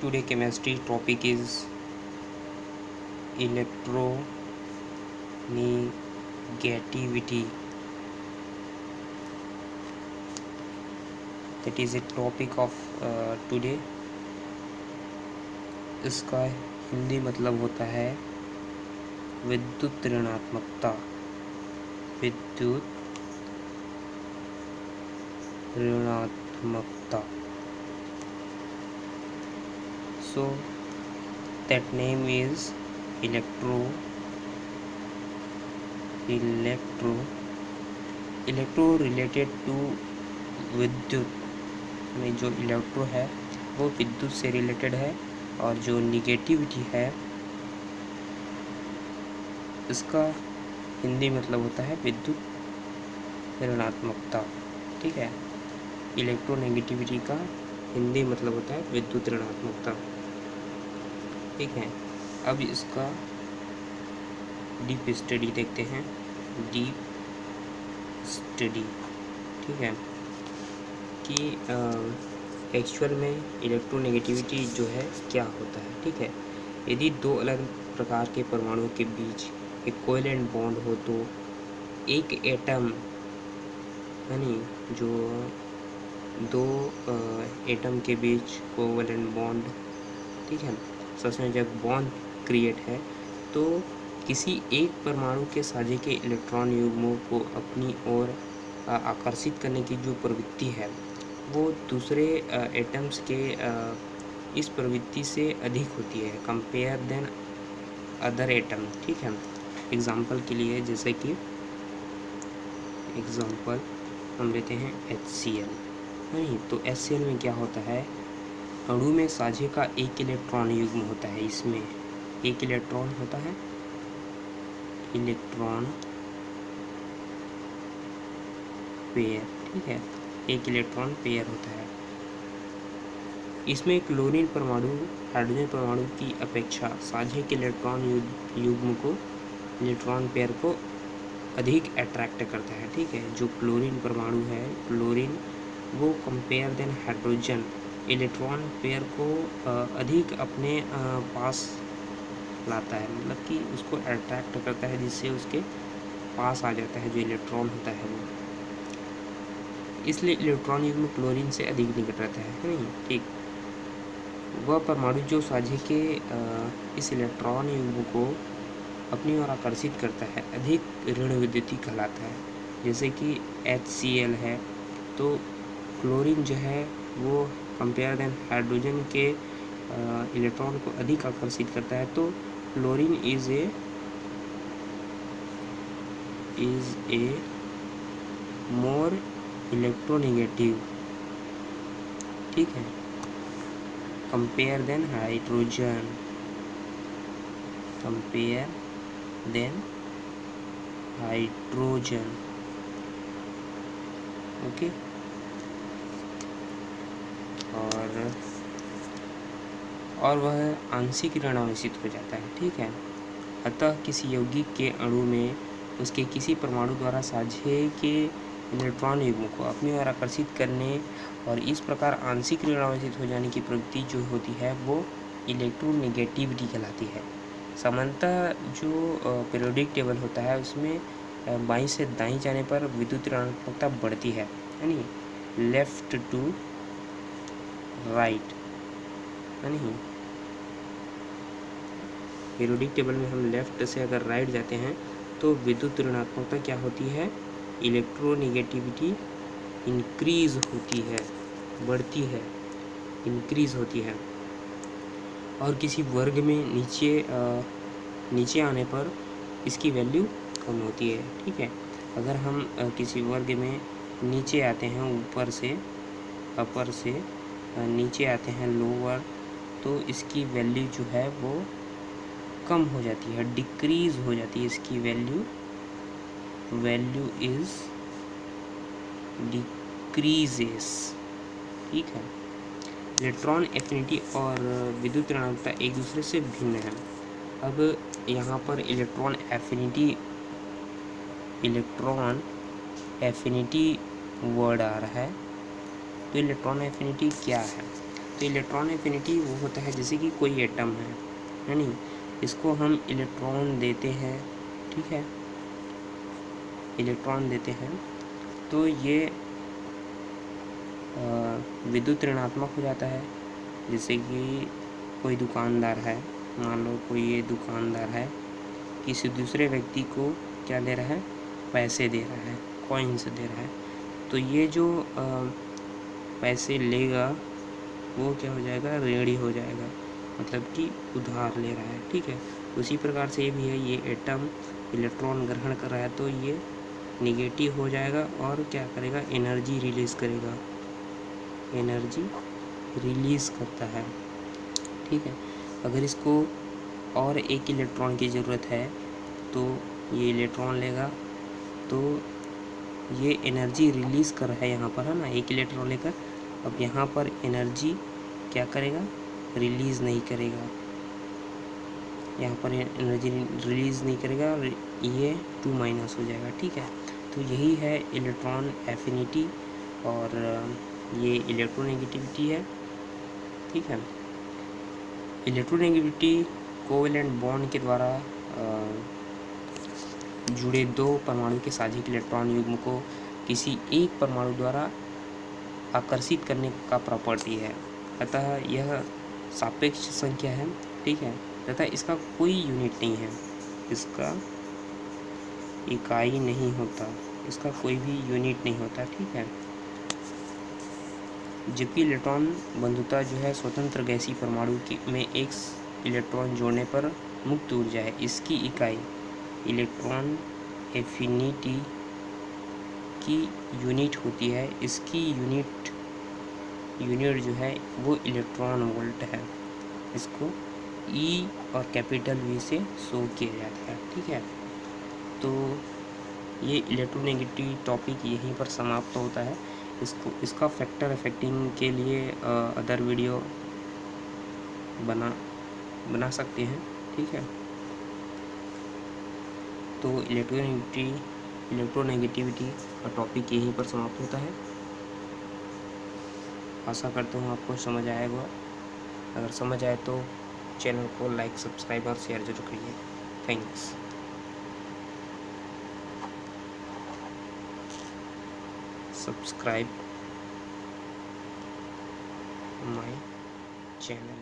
Today chemistry topic is electronegativity. That is a topic of today. इसका हिंदी मतलब होता है विद्युत ऋणात्मकता। विद्युत ऋणात्मकता। So that name is electro related to विद्युत में जो इलेक्ट्रो है वो विद्युत से रिलेटेड है, और जो निगेटिविटी है इसका हिंदी मतलब होता है विद्युत ऋणात्मकता। ठीक है, इलेक्ट्रोनेगेटिविटी का हिंदी मतलब होता है विद्युत ऋणात्मकता। ठीक है, अब इसका डीप स्टडी देखते हैं। डीप स्टडी, ठीक है, कि एक्चुअल में इलेक्ट्रोनेगेटिविटी जो है क्या होता है। ठीक है, यदि दो अलग प्रकार के परमाणुओं के बीच एक कोवेलेंट बॉन्ड हो तो एक एटम यानी जो दो एटम के बीच कोवेलेंट बॉन्ड, ठीक है, सच में जब बॉन्ड क्रिएट है तो किसी एक परमाणु के साझे के इलेक्ट्रॉन युग्मों को अपनी ओर आकर्षित करने की जो प्रवृत्ति है वो दूसरे एटम्स के इस प्रवृत्ति से अधिक होती है कंपेयर देन अदर एटम। ठीक है, एग्जाम्पल के लिए जैसे कि एग्जाम्पल हम लेते हैं HCl। नहीं तो HCl में क्या होता है, अणु में साझे का एक इलेक्ट्रॉन युग्म होता है। इसमें एक इलेक्ट्रॉन होता है, इलेक्ट्रॉन पेयर। ठीक है, एक इलेक्ट्रॉन पेयर होता है। इसमें क्लोरीन परमाणु हाइड्रोजन परमाणु की अपेक्षा साझे के इलेक्ट्रॉन युग्म को, इलेक्ट्रॉन पेयर को अधिक अट्रैक्ट करता है। ठीक है, जो क्लोरीन परमाणु है, क्लोरीन वो compare then hydrogen electron pair को अधिक अपने पास लाता है, मतलब कि उसको अट्रैक्ट करता है, जिससे उसके पास आ जाता है जो इलेक्ट्रॉन होता है वो। इसलिए इलेक्ट्रॉन युग्म क्लोरीन से अधिक निकट रहता है नहीं। ठीक, वह परमाणु जो साझे के इस इलेक्ट्रॉन युग्म को अपनी ओर आकर्षित करता है अधिक ऋण विद्युतीय कहलाता है। जैसे कि HCl है तो क्लोरीन जो है वो कंपेयर देन हाइड्रोजन के इलेक्ट्रॉन को अधिक आकर्षित करता है, तो chlorine is a more electronegative. ठीक है, compare then hydrogen, compare then hydrogen. Okay, और वह आंशिक ऋणावेशित हो जाता है। ठीक है, अतः किसी यौगिक के अणु में उसके किसी परमाणु द्वारा साझे के इलेक्ट्रॉन युग्म को अपनी ओर आकर्षित करने और इस प्रकार आंशिक ऋणावेशित हो जाने की प्रवृत्ति जो होती है वो इलेक्ट्रोनेगेटिविटी कहलाती है। सामान्यतः जो पीरियोडिक टेबल होता है उसमें बाईं से दाईं जाने पर विद्युत ऋणात्मकता बढ़ती है, यानी लेफ्ट टू राइट, यानी पीरियोडिक टेबल में हम लेफ्ट से अगर राइट जाते हैं तो विद्युत ऋणात्मकता क्या होती है, इलेक्ट्रोनेगेटिविटी इंक्रीज होती है, बढ़ती है, इंक्रीज होती है। और किसी वर्ग में नीचे आने पर इसकी वैल्यू कम होती है। ठीक है, अगर हम किसी वर्ग में नीचे आते हैं, ऊपर से अपर से नीचे आते हैं लोअर, तो इसकी वैल्यू जो है वो कम हो जाती है, डिक्रीज हो जाती है इसकी वैल्यू इज डिक्रीजेस। ठीक है, इलेक्ट्रॉन एफिनिटी और विद्युत ऋणात्मकता एक दूसरे से भिन्न है। अब यहाँ पर इलेक्ट्रॉन एफिनिटी वर्ड आ रहा है, तो इलेक्ट्रॉन एफिनिटी क्या है। तो इलेक्ट्रॉन एफिनिटी वो होता है जैसे कि कोई एटम है नहीं, इसको हम इलेक्ट्रॉन देते हैं, ठीक है, इलेक्ट्रॉन देते हैं तो ये विद्युत ऋणात्मक हो जाता है। जैसे कि कोई दुकानदार है, मान लो कोई ये दुकानदार है, किसी दूसरे व्यक्ति को क्या दे रहा है, पैसे दे रहा है, कॉइन्स दे रहा है, तो ये जो पैसे लेगा वो क्या हो जाएगा, ऋणी हो जाएगा, मतलब कि उधार ले रहा है, ठीक है। उसी प्रकार से ये भी है, ये एटम इलेक्ट्रॉन ग्रहण कर रहा है तो ये निगेटिव हो जाएगा और क्या करेगा, एनर्जी रिलीज़ करेगा, एनर्जी रिलीज़ करता है, ठीक है। अगर इसको और एक इलेक्ट्रॉन की ज़रूरत है तो ये इलेक्ट्रॉन लेगा, तो ये एनर्जी रिलीज़ कर रहा है यहाँ पर, है ना, एक इलेक्ट्रॉन लेकर। अब यहाँ पर एनर्जी क्या करेगा, रिलीज़ नहीं करेगा, यहाँ पर एनर्जी रिलीज़ नहीं करेगा, ये 2- हो जाएगा, ठीक है। तो यही है इलेक्ट्रॉन एफिनिटी और ये इलेक्ट्रोनेगेटिविटी है, ठीक है। इलेक्ट्रोनेगेटिविटी कोवेलेंट बॉन्ड के द्वारा जुड़े दो परमाणु के साझिक इलेक्ट्रॉन युग्म को किसी एक परमाणु द्वारा आकर्षित करने का प्रॉपर्टी है, अतः यह सापेक्ष संख्या है, ठीक है, तथा इसका कोई यूनिट नहीं है, इसका इकाई नहीं होता, इसका कोई भी यूनिट नहीं होता, ठीक है। जबकि इलेक्ट्रॉन बंधुता जो है स्वतंत्र गैसीय परमाणु में एक इलेक्ट्रॉन जोड़ने पर मुक्त ऊर्जा है, इसकी इकाई इलेक्ट्रॉन एफिनिटी की यूनिट होती है, इसकी यूनिट जो है वो इलेक्ट्रॉन वोल्ट है, इसको ई और कैपिटल वी से शो किया जाता है, ठीक है। तो ये इलेक्ट्रोनेगेटिव टॉपिक यहीं पर समाप्त होता है। इसका फैक्टर अफेक्टिंग के लिए अदर वीडियो बना सकते हैं, ठीक है। तो इलेक्ट्रोनेगेटिविटी का टॉपिक यहीं पर समाप्त होता है। आशा करता हूँ आपको समझ आएगा, अगर समझ आए तो चैनल को लाइक, सब्सक्राइब और शेयर जरूर करिए। थैंक्स। Subscribe my channel.